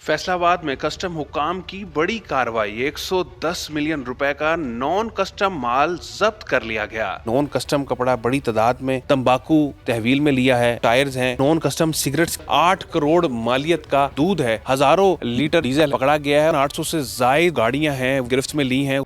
फैसलाबाद में कस्टम हुकाम की बड़ी कार्रवाई। 110 मिलियन रुपए का नॉन कस्टम माल जब्त कर लिया गया। नॉन कस्टम कपड़ा बड़ी तादाद में, तंबाकू तहवील में लिया है, टायर्स हैं, नॉन कस्टम सिगरेट्स, 8 करोड़ मालियत का दूध है, हजारों लीटर डीजल पकड़ा गया है, 800 से जायद गाड़ियां हैं गिरफ्त में ली हैं।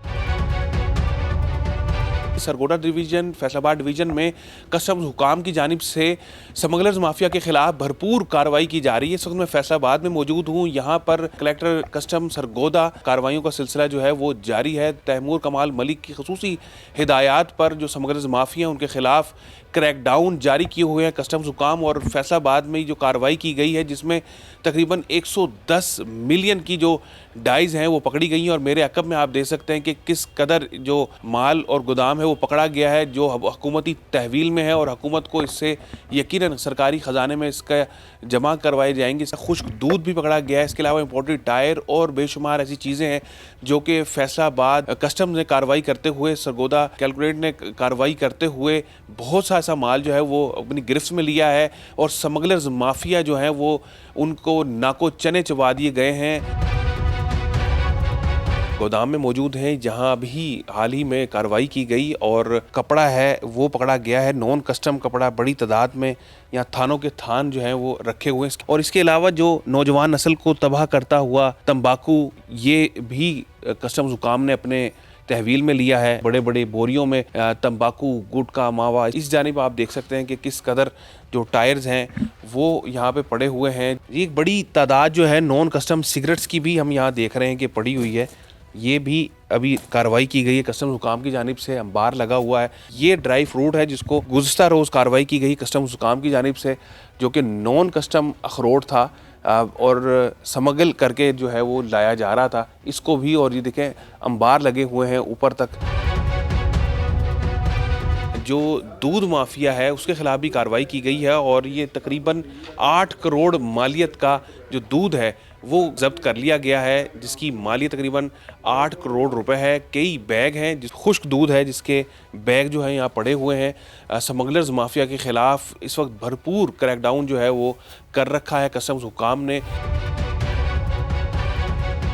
सरगोदा डिवीजन, फैसलाबाद डिवीजन में कस्टम्स हुकाम की जानिब से स्मगलर्स माफिया के खिलाफ भरपूर कार्रवाई की जा रही है। इस वक्त मैं फैसलाबाद में मौजूद हूँ। यहाँ पर कलेक्टर कस्टम सरगोदा कार्रवाइयों का सिलसिला जो है वो जारी है। तैमूर कमाल मलिक की खसूसी हिदायत पर जो स्मगलर्स माफिया उनके खिलाफ क्रैकडाउन जारी किए हुए हैं कस्टम्स हुकाम, और फैसलाबाद में जो कार्रवाई की गई है जिसमें तकरीबन 110 मिलियन की जो डाइज हैं वो पकड़ी गई हैं। और मेरे अकब में आप देख सकते हैं कि किस कदर जो माल और गोदाम है वो पकड़ा गया है जो हुकूमती तहवील में है, और हुकूमत को इससे यकीनन सरकारी ख़जाने में इसका जमा करवाए जाएंगे। खुश्क दूध भी पकड़ा गया है। इसके अलावा इंपोर्टेड टायर और बेशुमार ऐसी चीज़ें हैं जो कि फैसलाबाद कस्टम्स ने कार्रवाई करते हुए, सरगोदा कैलकुलेट ने कार्रवाई करते हुए बहुत सा ऐसा माल जो है वो अपनी गिरफ्त में लिया है, और स्मगलर्स माफिया जो हैं वो उनको नाको चने चबा दिए गए हैं। गोदाम में मौजूद हैं जहां अभी हाल ही में कार्रवाई की गई और कपड़ा है वो पकड़ा गया है, नॉन कस्टम कपड़ा बड़ी तादाद में यहाँ थानों के थान जो हैं वो रखे हुए हैं। और इसके अलावा जो नौजवान नस्ल को तबाह करता हुआ तंबाकू, ये भी कस्टम्स हुकाम ने अपने तहवील में लिया है। बड़े बड़े बोरियों में तंबाकू, गुटखा, मावा, इस जानिब आप देख सकते हैं कि किस कदर जो टायर्स हैं वो यहाँ पे पड़े हुए हैं। ये एक बड़ी तादाद जो है नॉन कस्टम सिगरेट्स की भी हम यहाँ देख रहे हैं कि पड़ी हुई है। ये भी अभी कार्रवाई की गई है कस्टम्स हुकाम की जानिब से, अंबार लगा हुआ है। ये ड्राई फ्रूट है जिसको गुज़श्ता रोज़ कार्रवाई की गई कस्टम्स हुकाम की जानिब से, जो कि नॉन कस्टम अखरोट था और स्मगल करके जो है वो लाया जा रहा था इसको भी। और ये देखें अंबार लगे हुए हैं ऊपर तक। जो दूध माफिया है उसके खिलाफ भी कार्रवाई की गई है, और ये तकरीबन 8 करोड़ मालियत का जो दूध है वो जब्त कर लिया गया है, जिसकी मालियत तकरीबन 8 करोड़ रुपए है। कई बैग हैं जिस खुश्क दूध है जिसके बैग जो है यहाँ पड़े हुए हैं। स्मगलर्स माफिया के खिलाफ इस वक्त भरपूर क्रैकडाउन जो है वो कर रखा है कस्टम्स हुकाम ने।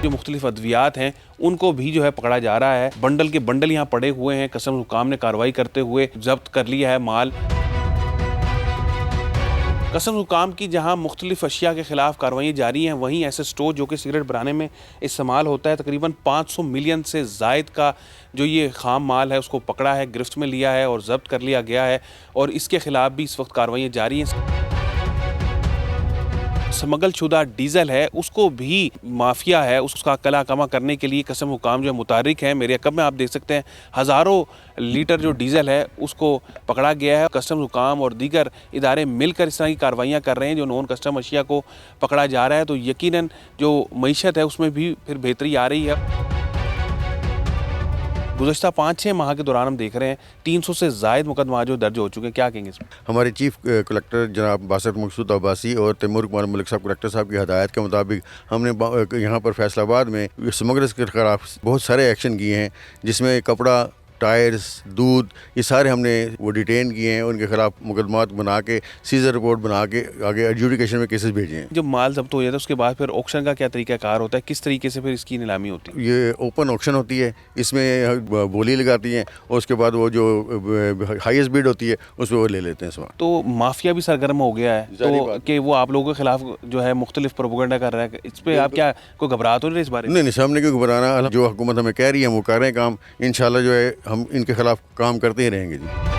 जो मुख्तलिफ अद्वियात हैं उनको भी जो है पकड़ा जा रहा है। बंडल के बंडल यहाँ पड़े हुए हैं। कस्टम्स हुकाम ने कार्रवाई करते हुए जब्त कर लिया है माल। कस्टम्स हुकाम की जहाँ मुख्तलिफ अशिया के खिलाफ कार्रवाई जारी हैं, वहीं ऐसे स्टोर जो कि सिगरेट बनाने में इस्तेमाल होता है, तकरीबन 500 मिलियन से ज़ायद का जो ये खाम माल है उसको पकड़ा है, गिरफ्त में लिया है और जब्त कर लिया गया है। और इसके खिलाफ भी इस वक्त कार्रवाई जारी हैं। स्मगल शुदा डीजल है उसको भी माफिया है उसका कला कमा करने के लिए कस्टम हुकाम जो है मुतारिक है। मेरे अकब में आप देख सकते हैं हज़ारों लीटर जो डीजल है उसको पकड़ा गया है। कस्टम हुकाम और दीगर इदारे मिलकर इस तरह की कार्रवाइयाँ कर रहे हैं जो नॉन कस्टम अशिया को पकड़ा जा रहा है। तो यकीनन जो मईशत है उसमें भी फिर बेहतरी आ रही है। गुज़श्ता 5-6 माह के दौरान हम देख रहे हैं 300 से ज़ायद मुकदमा जो दर्ज हो चुके हैं। क्या कहेंगे इसमें? हमारे चीफ कलेक्टर जनाब बासत मकसूद अब्बासी और तैमूर कमाल मलिक साहब कलेक्टर साहब की हदायत के मुताबिक हमने यहाँ पर फैसलाबाद में स्मगलर्स के खिलाफ बहुत सारे एक्शन किए हैं, जिसमें कपड़ा, टायर्स, दूध, ये सारे हमने वो डिटेन किए हैं। उनके खिलाफ मुकदमात बना के सीजर रिपोर्ट बना के आगे एडजुडिकेशन में केसेस भेजे हैं। जब माल जब्त हो जाता है उसके बाद फिर ऑक्शन का क्या तरीकाकार होता है, किस तरीके से फिर इसकी नीलामी होती है? ये ओपन ऑक्शन होती है, इसमें बोली लगाती हैं और उसके बाद वो जो हाईएस्ट बिड होती है उस पर वो ले लेते हैं सामान। तो माफिया भी सरगर्म हो गया है तो कि वो आप लोगों के खिलाफ जो है मुख्तलिफ प्रोपेगेंडा कर रहा है। इस पर आप क्या कोई घबराहट हो रही है इस बारे में? नहीं, सामने क्यों घबराना, जो हुकूमत हमें कह रही है वो कर रहे हैं काम। इंशाल्लाह जो है हम इनके खिलाफ काम करते ही रहेंगे जी।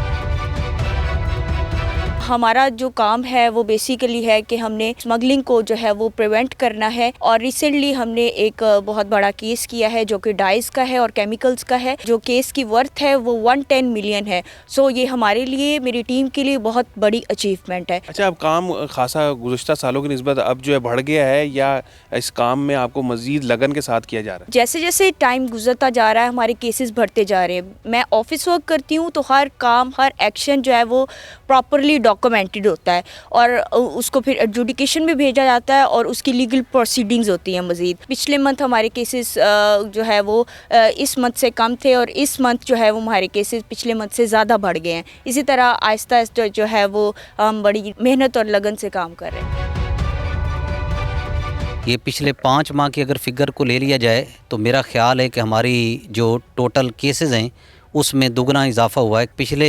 हमारा जो काम है वो बेसिकली है कि हमने स्मगलिंग को जो है वो प्रिवेंट करना है। और रिसेंटली हमने एक बहुत बड़ा केस किया है जो कि डाइस का है और केमिकल्स का है, जो केस की वर्थ है वो 110 मिलियन है। सो ये हमारे लिए, मेरी टीम के लिए बहुत बड़ी अचीवमेंट है। अच्छा, अब काम खासा गुज़श्ता सालों की निस्बत अब जो है बढ़ गया है या इस काम में आपको मजीद लगन के साथ किया जा रहा है? जैसे जैसे टाइम गुजरता जा रहा है हमारे केसेस बढ़ते जा रहे हैं। मैं ऑफिस वर्क करती हूँ तो हर काम, हर एक्शन जो है वो प्रॉपरली डॉक्यूमेंटेड होता है और उसको फिर एडजुडिकेशन में भेजा जाता है और उसकी लीगल प्रोसीडिंग्स होती हैं। मज़ीद पिछले मंथ हमारे केसेस जो है वो इस मंथ से कम थे और इस मंथ जो है वो हमारे केसेस पिछले मंथ से ज़्यादा बढ़ गए हैं। इसी तरह आहिस्ता आहिस्ता जो है वो हम बड़ी मेहनत और लगन से काम कर रहे हैं। ये पिछले 5 माह की अगर फिगर को ले लिया जाए तो मेरा ख्याल है कि हमारी जो टोटल केसेस हैं उसमें दुगना इजाफा हुआ है। पिछले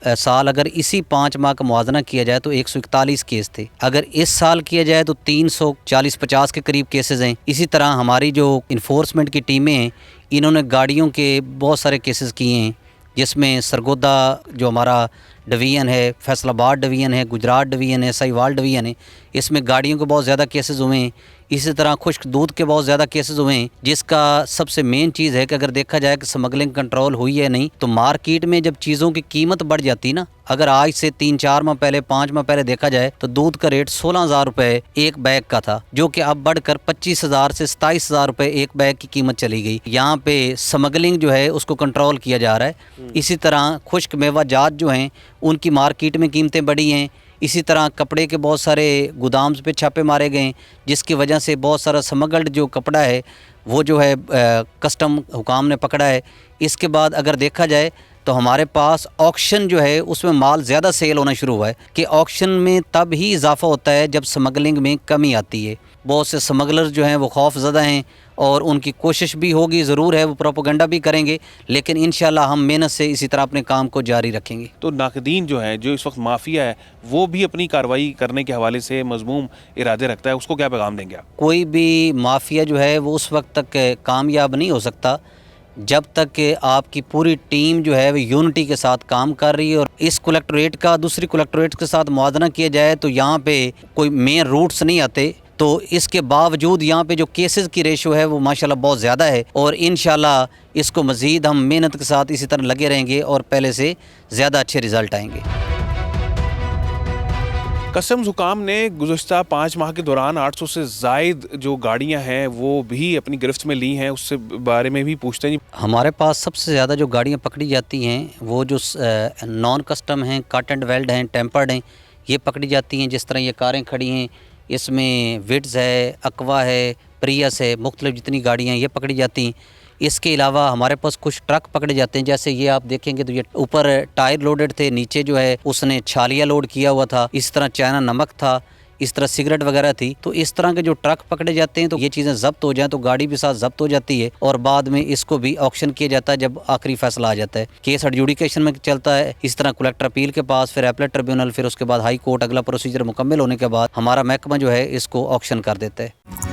साल अगर इसी 5 माह का मुआवजा किया जाए तो 141 केस थे, अगर इस साल किया जाए तो 340-50 के करीब केसेस हैं। इसी तरह हमारी जो इन्फोर्समेंट की टीमें हैं इन्होंने गाड़ियों के बहुत सारे केसेस किए हैं, जिसमें सरगोदा जो हमारा डिवीज़न है, फैसलाबाद डिवीज़न है, गुजरात डिवीज़न है, साहिवाल डिवीज़न है, इसमें गाड़ियों के बहुत ज़्यादा केसेस हुए हैं। इसी तरह खुश्क दूध के बहुत ज़्यादा केसेस हुए हैं, जिसका सबसे मेन चीज़ है कि अगर देखा जाए कि स्मगलिंग कंट्रोल हुई है नहीं, तो मार्केट में जब चीज़ों की कीमत बढ़ जाती ना, अगर आज से 3-4 माह पहले 5 माह पहले देखा जाए तो दूध का रेट 16,000 रुपये एक बैग का था, जो कि अब बढ़कर 25,000 से 27,000 रुपये एक बैग की कीमत चली गई। यहाँ पे स्मगलिंग जो है उसको कंट्रोल किया जा रहा है। इसी तरह खुश्क मेवा जात जो हैं उनकी मार्केट में कीमतें बढ़ी हैं। इसी तरह कपड़े के बहुत सारे गोदाम्स पे छापे मारे गए, जिसकी वजह से बहुत सारा स्मगल्ड जो कपड़ा है वो जो है कस्टम हुकाम ने पकड़ा है। इसके बाद अगर देखा जाए तो हमारे पास ऑक्शन जो है उसमें माल ज़्यादा सेल होना शुरू हुआ है कि ऑक्शन में तब ही इजाफा होता है जब स्मगलिंग में कमी आती है। बहुत से स्मगलर जो हैं वो खौफज़दा हैं और उनकी कोशिश भी होगी, ज़रूर है, वो प्रोपोगंडा भी करेंगे, लेकिन इंशाल्लाह हम मेहनत से इसी तरह अपने काम को जारी रखेंगे। तो नाकदीन जो है, जो इस वक्त माफिया है, वो भी अपनी कार्रवाई करने के हवाले से मज़मूम इरादे रखता है, उसको क्या पैगाम देंगे आप? कोई भी माफिया जो है वो उस वक्त तक कामयाब नहीं हो सकता जब तक कि आपकी पूरी टीम जो है वो यूनिटी के साथ काम कर रही है। और इस कलेक्टरेट का दूसरी कलेक्टरेट के साथ मुआवजा किया जाए तो यहाँ पे कोई मेन रूट्स नहीं आते, तो इसके बावजूद यहाँ पे जो केसेस की रेशो है वो माशाल्लाह बहुत ज़्यादा है। और इंशाल्लाह इसको मज़ीद हम मेहनत के साथ इसी तरह लगे रहेंगे और पहले से ज़्यादा अच्छे रिज़ल्ट आएंगे। कस्टम्स हुकाम ने गुज़श्ता 5 माह के दौरान 800 से ज़ायद जो गाड़ियां हैं वो भी अपनी गिरफ्त में ली हैं, उससे बारे में भी पूछते हैं। हमारे पास सबसे ज़्यादा जो गाड़ियाँ पकड़ी जाती हैं वो जो नॉन कस्टम हैं, कट एंड वेल्ड हैं, टेम्पर्ड हैं, ये पकड़ी जाती हैं। जिस तरह ये कारें खड़ी हैं, इसमें विट्स है, अक्वा है, प्रियस है, मुख्तलिफ जितनी गाड़ियाँ ये पकड़ी जाती हैं। इसके अलावा हमारे पास कुछ ट्रक पकड़े जाते हैं, जैसे ये आप देखेंगे तो ये ऊपर टायर लोडेड थे, नीचे जो है उसने छालिया लोड किया हुआ था, इस तरह चाइना नमक था, इस तरह सिगरेट वगैरह थी। तो इस तरह के जो ट्रक पकड़े जाते हैं तो ये चीज़ें जब्त हो जाएं तो गाड़ी भी साथ जब्त हो जाती है और बाद में इसको भी ऑक्शन किया जाता है जब आखिरी फैसला आ जाता है। केस एडजुडिकेशन में चलता है, इस तरह कलेक्टर अपील के पास, फिर अपीलेट ट्रिब्यूनल, फिर उसके बाद हाई कोर्ट, अगला प्रोसीजर मुकम्मल होने के बाद हमारा महकमा जो है इसको ऑक्शन कर देता है।